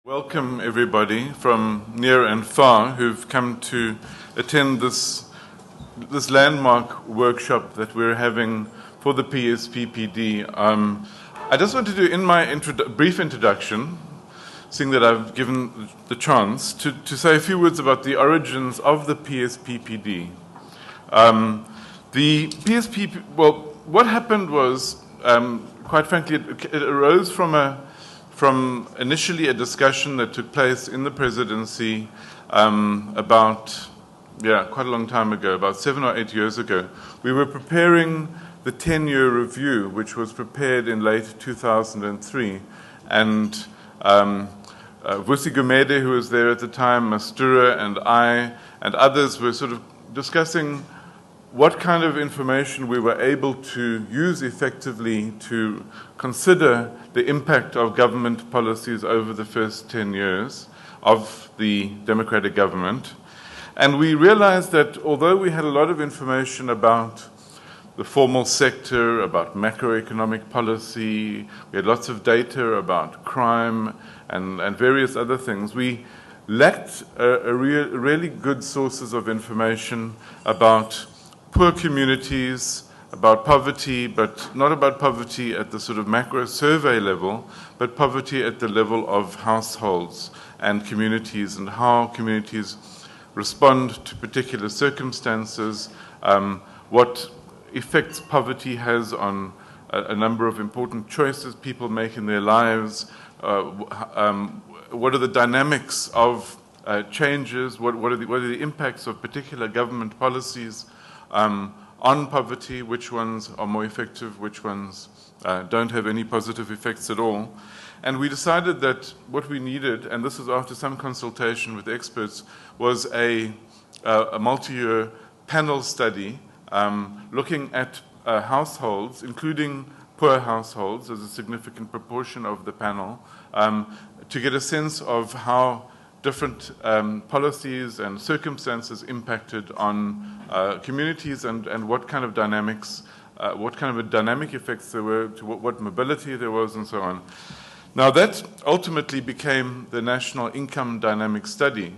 Welcome everybody from near and far who've come to attend this landmark workshop that we're having for the PSPPD. I just want to do in my brief introduction, seeing that I've given the chance, to say a few words about the origins of the PSPPD. The PSPP, well, what happened was, quite frankly, it arose from initially a discussion that took place in the presidency about quite a long time ago, about 7 or 8 years ago. We were preparing the 10-year review, which was prepared in late 2003, and Vusi Gumede, who was there at the time, Mastura and I and others were sort of discussing what kind of information we were able to use effectively to consider the impact of government policies over the first 10 years of the democratic government. And we realized that although we had a lot of information about the formal sector, about macroeconomic policy, we had lots of data about crime and various other things, we lacked really good sources of information about poor communities, about poverty, but not about poverty at the sort of macro survey level, but poverty at the level of households and communities, and how communities respond to particular circumstances, what effects poverty has on a number of important choices people make in their lives, what are the dynamics of changes, what are the impacts of particular government policies on poverty, which ones are more effective, which ones don't have any positive effects at all. And we decided that what we needed, and this is after some consultation with experts, was a multi-year panel study looking at households, including poor households as a significant proportion of the panel, to get a sense of how different policies and circumstances impacted on communities and what kind of dynamics, what kind of dynamic effects there were, to what mobility there was, and so on. Now that ultimately became the National Income Dynamic Study.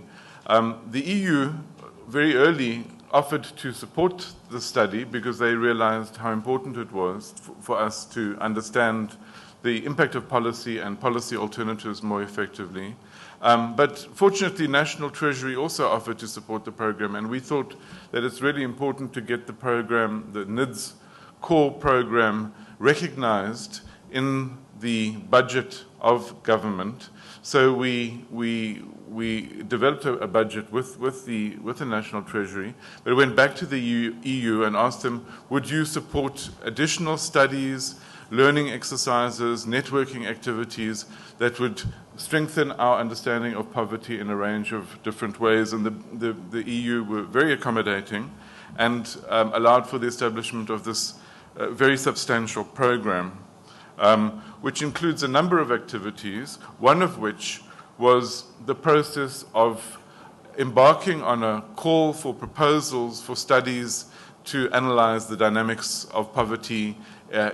The EU very early offered to support the study because they realized how important it was for us to understand the impact of policy and policy alternatives more effectively. But fortunately, National Treasury also offered to support the program, and we thought that it's really important to get the program, the NIDS core program, recognized in the budget of government. So we developed a budget with the National Treasury, but went back to the EU and asked them, would you support additional studies, learning exercises, networking activities that would strengthen our understanding of poverty in a range of different ways. And the EU were very accommodating and allowed for the establishment of this very substantial program, which includes a number of activities, one of which was the process of embarking on a call for proposals for studies to analyze the dynamics of poverty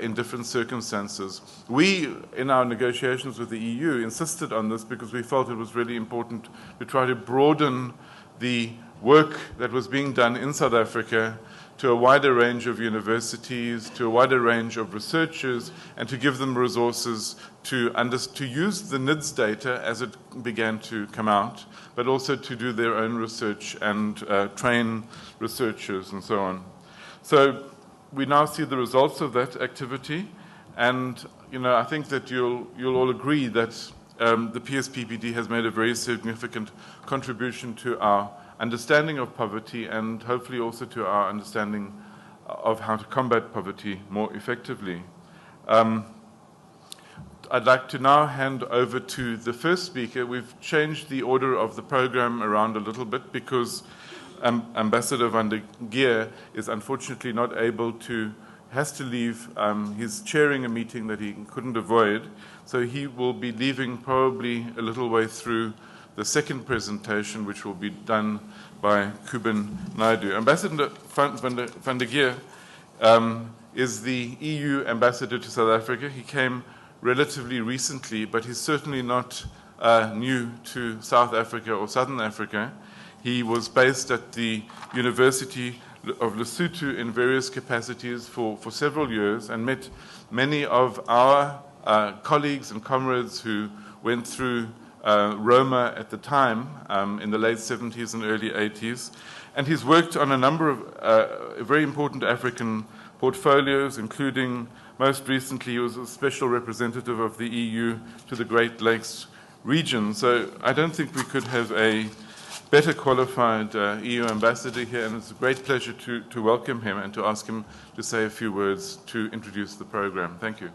in different circumstances. We, in our negotiations with the EU, insisted on this because we felt it was really important to try to broaden the work that was being done in South Africa to a wider range of universities, to a wider range of researchers, and to give them resources to use the NIDS data as it began to come out, but also to do their own research and train researchers and so on. So we now see the results of that activity, and I think that you'll all agree that the PSPPD has made a very significant contribution to our understanding of poverty, and hopefully also to our understanding of how to combat poverty more effectively. I'd like to now hand over to the first speaker. We've changed the order of the program around a little bit because Ambassador van der Geer is unfortunately not able to, has to leave. He's chairing a meeting that he couldn't avoid, so he will be leaving probably a little way through the second presentation, which will be done by Kuben Naidu. Ambassador van der Geer is the EU ambassador to South Africa. He came relatively recently, but he's certainly not new to South Africa or Southern Africa. He was based at the University of Lesotho in various capacities for several years and met many of our colleagues and comrades who went through Roma at the time, in the late 70s and early 80s. And he's worked on a number of very important African portfolios, including most recently he was a special representative of the EU to the Great Lakes region. So I don't think we could have a better qualified EU ambassador here, and it's a great pleasure to welcome him and to ask him to say a few words to introduce the program. Thank you.